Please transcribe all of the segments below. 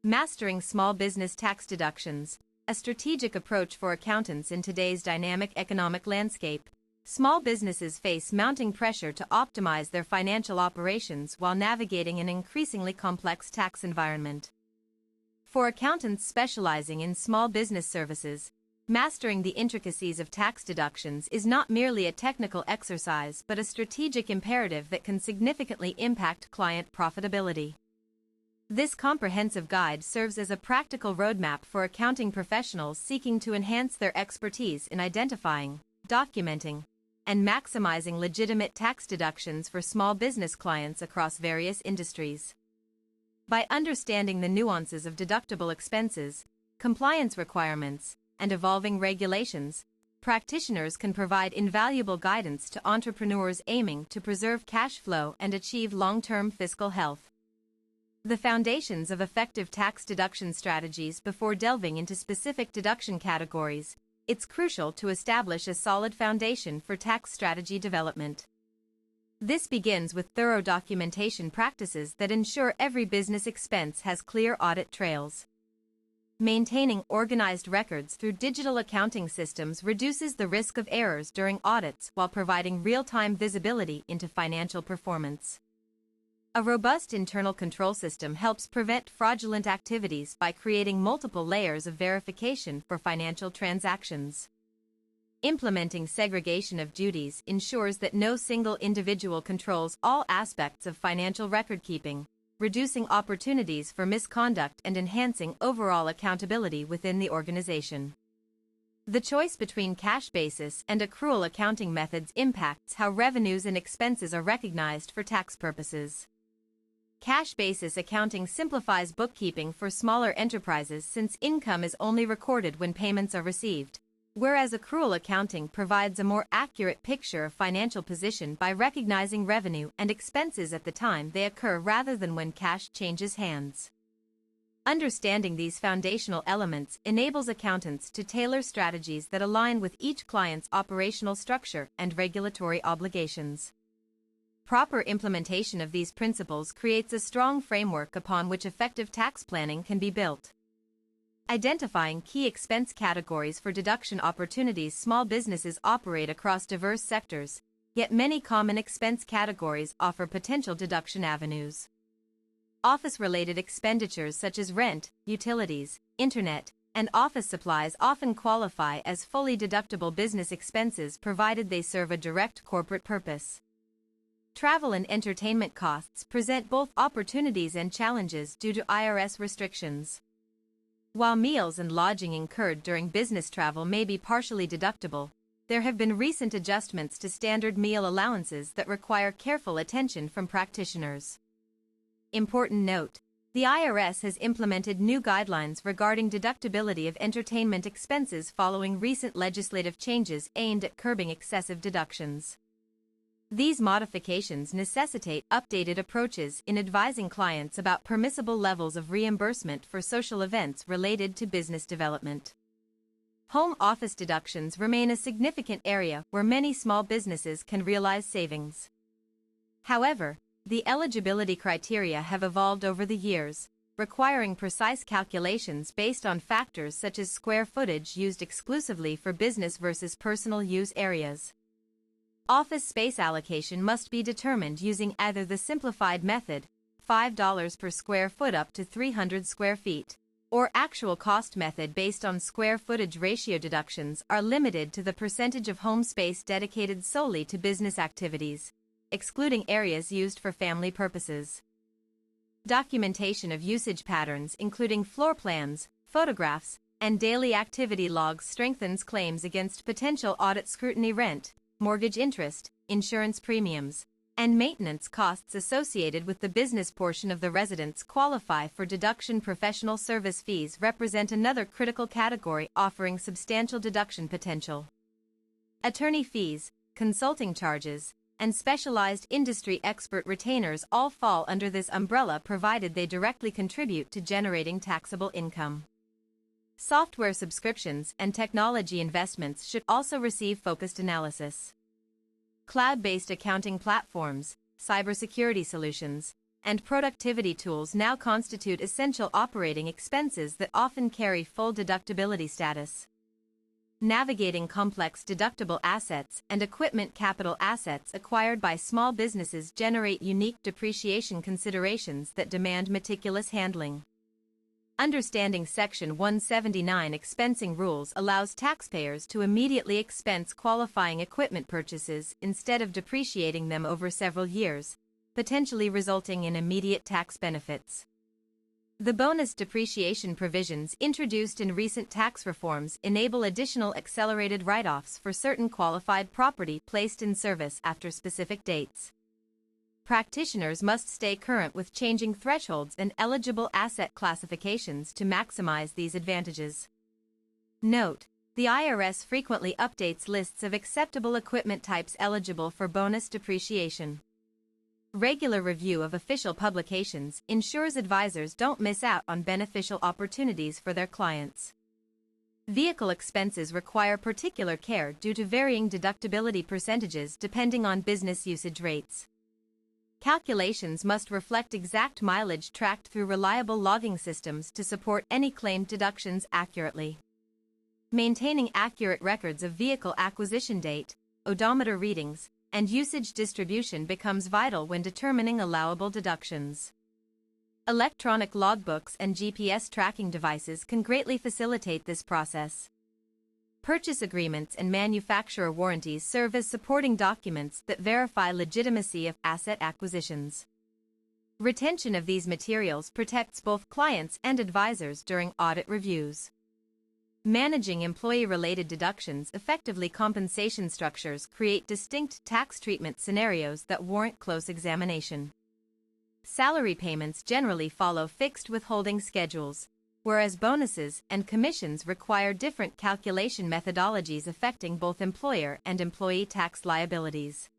Mastering Small Business Tax Deductions, a strategic approach for accountants in today's dynamic economic landscape. Small businesses face mounting pressure to optimize their financial operations while navigating an increasingly complex tax environment. For accountants specializing in small business services, mastering the intricacies of tax deductions is not merely a technical exercise but a strategic imperative that can significantly impact client profitability. This comprehensive guide serves as a practical roadmap for accounting professionals seeking to enhance their expertise in identifying, documenting, and maximizing legitimate tax deductions for small business clients across various industries. By understanding the nuances of deductible expenses, compliance requirements, and evolving regulations, practitioners can provide invaluable guidance to entrepreneurs aiming to preserve cash flow and achieve long-term fiscal health. The foundations of effective tax deduction strategies. Before delving into specific deduction categories, it's crucial to establish a solid foundation for tax strategy development. This begins with thorough documentation practices that ensure every business expense has clear audit trails. Maintaining organized records through digital accounting systems reduces the risk of errors during audits while providing real-time visibility into financial performance. A robust internal control system helps prevent fraudulent activities by creating multiple layers of verification for financial transactions. Implementing segregation of duties ensures that no single individual controls all aspects of financial record-keeping, reducing opportunities for misconduct and enhancing overall accountability within the organization. The choice between cash basis and accrual accounting methods impacts how revenues and expenses are recognized for tax purposes. Cash basis accounting simplifies bookkeeping for smaller enterprises since income is only recorded when payments are received, whereas accrual accounting provides a more accurate picture of financial position by recognizing revenue and expenses at the time they occur rather than when cash changes hands. Understanding these foundational elements enables accountants to tailor strategies that align with each client's operational structure and regulatory obligations. Proper implementation of these principles creates a strong framework upon which effective tax planning can be built. Identifying key expense categories for deduction opportunities. Small businesses operate across diverse sectors, yet many common expense categories offer potential deduction avenues. Office-related expenditures such as rent, utilities, internet, and office supplies often qualify as fully deductible business expenses provided they serve a direct corporate purpose. Travel and entertainment costs present both opportunities and challenges due to IRS restrictions. While meals and lodging incurred during business travel may be partially deductible, there have been recent adjustments to standard meal allowances that require careful attention from practitioners. Important note: the IRS has implemented new guidelines regarding deductibility of entertainment expenses following recent legislative changes aimed at curbing excessive deductions. These modifications necessitate updated approaches in advising clients about permissible levels of reimbursement for social events related to business development. Home office deductions remain a significant area where many small businesses can realize savings. However, the eligibility criteria have evolved over the years, requiring precise calculations based on factors such as square footage used exclusively for business versus personal use areas. Office space allocation must be determined using either the simplified method, $5 per square foot up to 300 square feet, or actual cost method based on square footage ratio. Deductions are limited to the percentage of home space dedicated solely to business activities, excluding areas used for family purposes. Documentation of usage patterns including floor plans, photographs, and daily activity logs strengthens claims against potential audit scrutiny. Rent, mortgage interest, insurance premiums, and maintenance costs associated with the business portion of the residence qualify for deduction. Professional service fees represent another critical category offering substantial deduction potential. Attorney fees, consulting charges, and specialized industry expert retainers all fall under this umbrella provided they directly contribute to generating taxable income. Software subscriptions and technology investments should also receive focused analysis. Cloud-based accounting platforms, cybersecurity solutions, and productivity tools now constitute essential operating expenses that often carry full deductibility status. Navigating complex deductible assets and equipment capital assets acquired by small businesses generate unique depreciation considerations that demand meticulous handling. Understanding Section 179 expensing rules allows taxpayers to immediately expense qualifying equipment purchases instead of depreciating them over several years, potentially resulting in immediate tax benefits. The bonus depreciation provisions introduced in recent tax reforms enable additional accelerated write-offs for certain qualified property placed in service after specific dates. Practitioners must stay current with changing thresholds and eligible asset classifications to maximize these advantages. Note: the IRS frequently updates lists of acceptable equipment types eligible for bonus depreciation. Regular review of official publications ensures advisors don't miss out on beneficial opportunities for their clients. Vehicle expenses require particular care due to varying deductibility percentages depending on business usage rates. Calculations must reflect exact mileage tracked through reliable logging systems to support any claimed deductions accurately. Maintaining accurate records of vehicle acquisition date, odometer readings, and usage distribution becomes vital when determining allowable deductions. Electronic logbooks and GPS tracking devices can greatly facilitate this process. Purchase agreements and manufacturer warranties serve as supporting documents that verify legitimacy of asset acquisitions. Retention of these materials protects both clients and advisors during audit reviews. Managing employee-related deductions effectively. Compensation structures create distinct tax treatment scenarios that warrant close examination. Salary payments generally follow fixed withholding schedules, whereas bonuses and commissions require different calculation methodologies affecting both employer and employee tax liabilities.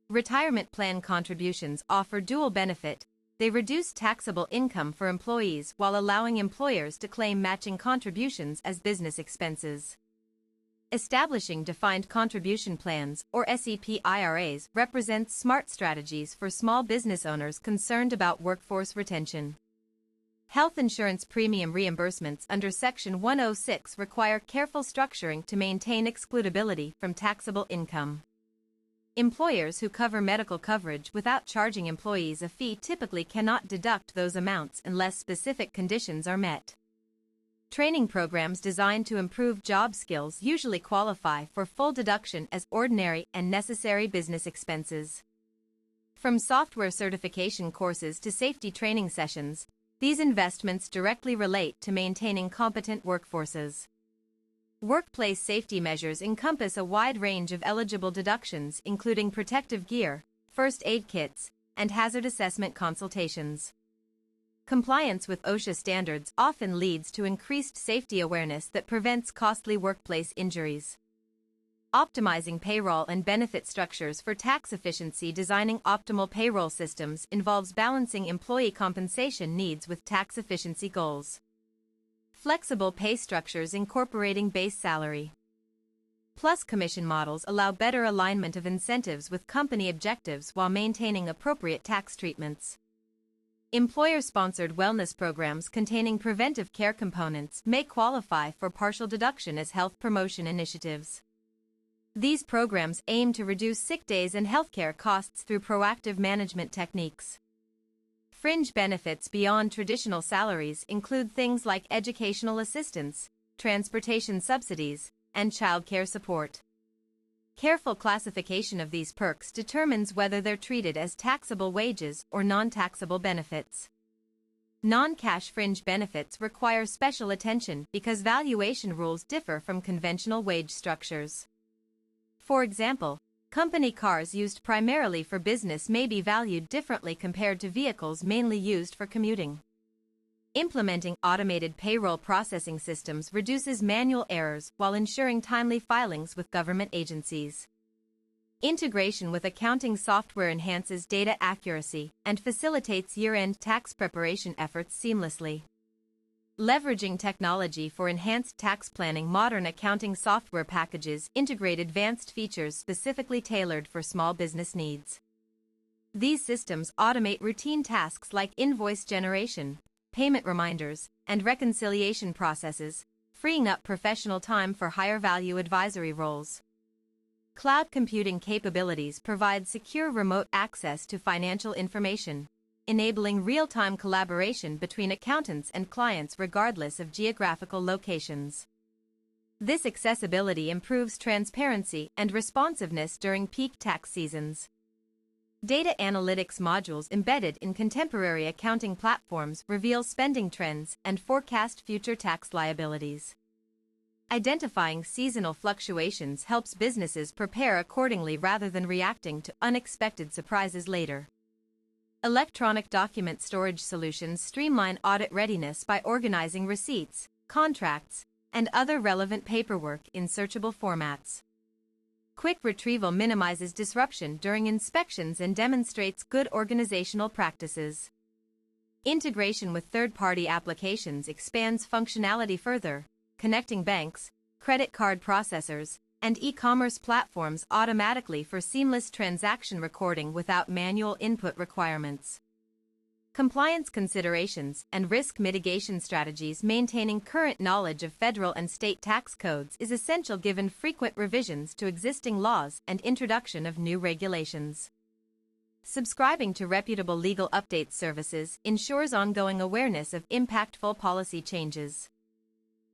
Retirement plan contributions offer dual benefit. They reduce taxable income for employees while allowing employers to claim matching contributions as business expenses. Establishing defined contribution plans, or SEP IRAs, represents smart strategies for small business owners concerned about workforce retention. Health insurance premium reimbursements under Section 106 require careful structuring to maintain excludability from taxable income. Employers who cover medical coverage without charging employees a fee typically cannot deduct those amounts unless specific conditions are met. Training programs designed to improve job skills usually qualify for full deduction as ordinary and necessary business expenses. From software certification courses to safety training sessions, these investments directly relate to maintaining competent workforces. Workplace safety measures encompass a wide range of eligible deductions, including protective gear, first aid kits, and hazard assessment consultations. Compliance with OSHA standards often leads to increased safety awareness that prevents costly workplace injuries. Optimizing payroll and benefit structures for tax efficiency. Designing optimal payroll systems involves balancing employee compensation needs with tax efficiency goals. Flexible pay structures incorporating base salary plus commission models allow better alignment of incentives with company objectives while maintaining appropriate tax treatments. Employer-sponsored wellness programs containing preventive care components may qualify for partial deduction as health promotion initiatives. These programs aim to reduce sick days and healthcare costs through proactive management techniques. Fringe benefits beyond traditional salaries include things like educational assistance, transportation subsidies, and childcare support. Careful classification of these perks determines whether they're treated as taxable wages or non-taxable benefits. Non-cash fringe benefits require special attention because valuation rules differ from conventional wage structures. For example, company cars used primarily for business may be valued differently compared to vehicles mainly used for commuting. Implementing automated payroll processing systems reduces manual errors while ensuring timely filings with government agencies. Integration with accounting software enhances data accuracy and facilitates year-end tax preparation efforts seamlessly. Leveraging technology for enhanced tax planning. Modern accounting software packages integrate advanced features specifically tailored for small business needs. These systems automate routine tasks like invoice generation, payment reminders, and reconciliation processes, freeing up professional time for higher-value advisory roles. Cloud computing capabilities provide secure remote access to financial information, enabling real-time collaboration between accountants and clients regardless of geographical locations. This accessibility improves transparency and responsiveness during peak tax seasons. Data analytics modules embedded in contemporary accounting platforms reveal spending trends and forecast future tax liabilities. Identifying seasonal fluctuations helps businesses prepare accordingly rather than reacting to unexpected surprises later. Electronic document storage solutions streamline audit readiness by organizing receipts, contracts, and other relevant paperwork in searchable formats. Quick retrieval minimizes disruption during inspections and demonstrates good organizational practices. Integration with third-party applications expands functionality further, connecting banks, credit card processors, and e-commerce platforms automatically for seamless transaction recording without manual input requirements. Compliance considerations and risk mitigation strategies. Maintaining current knowledge of federal and state tax codes is essential given frequent revisions to existing laws and introduction of new regulations. Subscribing to reputable legal updates services ensures ongoing awareness of impactful policy changes.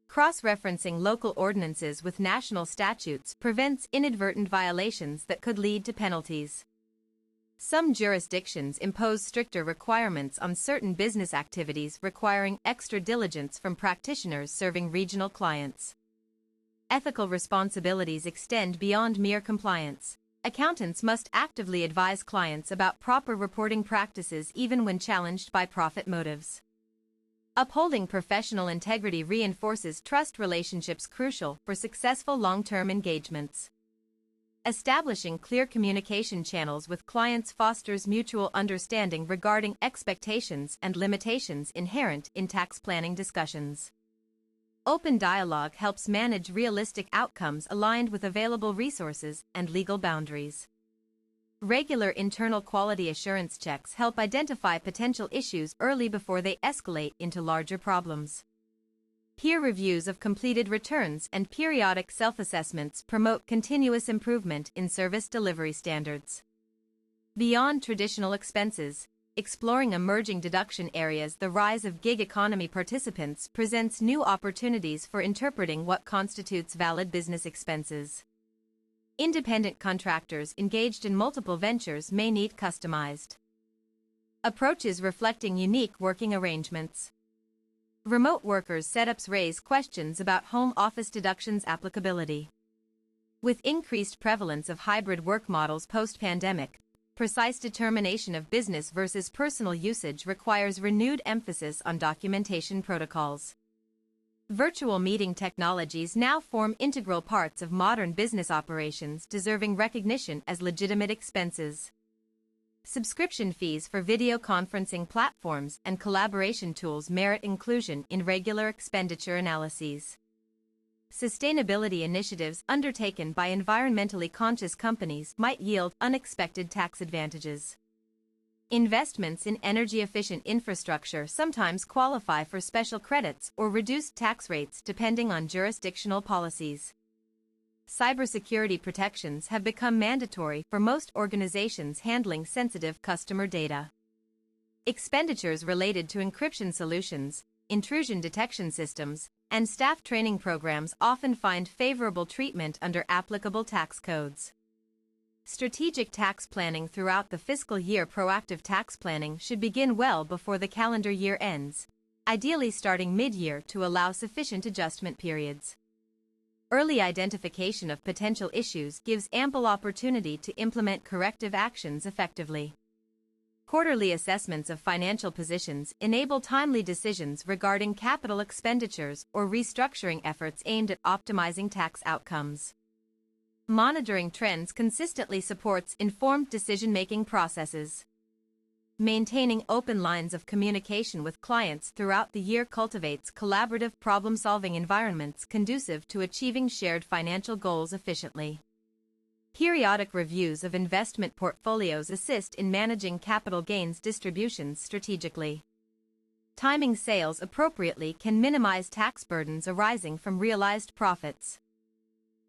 Cross-referencing local ordinances with national statutes prevents inadvertent violations that could lead to penalties. Some jurisdictions impose stricter requirements on certain business activities, requiring extra diligence from practitioners serving regional clients. Ethical responsibilities extend beyond mere compliance. Accountants must actively advise clients about proper reporting practices even when challenged by profit motives. Upholding professional integrity reinforces trust relationships crucial for successful long-term engagements. Establishing clear communication channels with clients fosters mutual understanding regarding expectations and limitations inherent in tax planning discussions. Open dialogue helps manage realistic outcomes aligned with available resources and legal boundaries. Regular internal quality assurance checks help identify potential issues early before they escalate into larger problems. Peer reviews of completed returns and periodic self-assessments promote continuous improvement in service delivery standards. Beyond traditional expenses, exploring emerging deduction areas. The rise of gig economy participants presents new opportunities for interpreting what constitutes valid business expenses. Independent contractors engaged in multiple ventures may need customized approaches reflecting unique working arrangements. Remote workers' setups raise questions about home office deductions applicability. With increased prevalence of hybrid work models post-pandemic, precise determination of business versus personal usage requires renewed emphasis on documentation protocols. Virtual meeting technologies now form integral parts of modern business operations, deserving recognition as legitimate expenses. Subscription fees for video conferencing platforms and collaboration tools merit inclusion in regular expenditure analyses. Sustainability initiatives undertaken by environmentally conscious companies might yield unexpected tax advantages. Investments in energy-efficient infrastructure sometimes qualify for special credits or reduced tax rates depending on jurisdictional policies. Cybersecurity protections have become mandatory for most organizations handling sensitive customer data. Expenditures related to encryption solutions, intrusion detection systems, and staff training programs often find favorable treatment under applicable tax codes. Strategic tax planning throughout the fiscal year. Proactive tax planning should begin well before the calendar year ends, ideally starting mid-year to allow sufficient adjustment periods. Early identification of potential issues gives ample opportunity to implement corrective actions effectively. Quarterly assessments of financial positions enable timely decisions regarding capital expenditures or restructuring efforts aimed at optimizing tax outcomes. Monitoring trends consistently supports informed decision-making processes. Maintaining open lines of communication with clients throughout the year cultivates collaborative problem-solving environments conducive to achieving shared financial goals efficiently. Periodic reviews of investment portfolios assist in managing capital gains distributions strategically. Timing sales appropriately can minimize tax burdens arising from realized profits.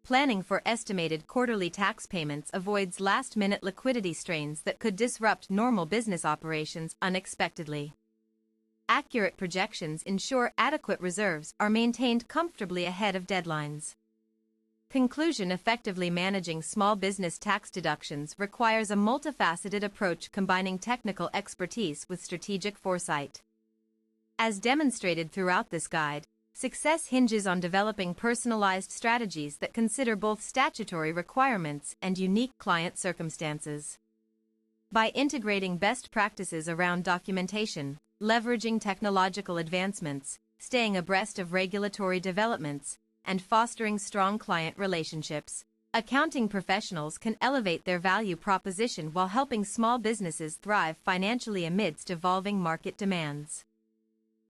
Planning for estimated quarterly tax payments avoids last-minute liquidity strains that could disrupt normal business operations unexpectedly. Accurate projections ensure adequate reserves are maintained comfortably ahead of deadlines. Conclusion: effectively managing small business tax deductions requires a multifaceted approach combining technical expertise with strategic foresight. As demonstrated throughout this guide, success hinges on developing personalized strategies that consider both statutory requirements and unique client circumstances. By integrating best practices around documentation, leveraging technological advancements, staying abreast of regulatory developments, and fostering strong client relationships, accounting professionals can elevate their value proposition while helping small businesses thrive financially amidst evolving market demands.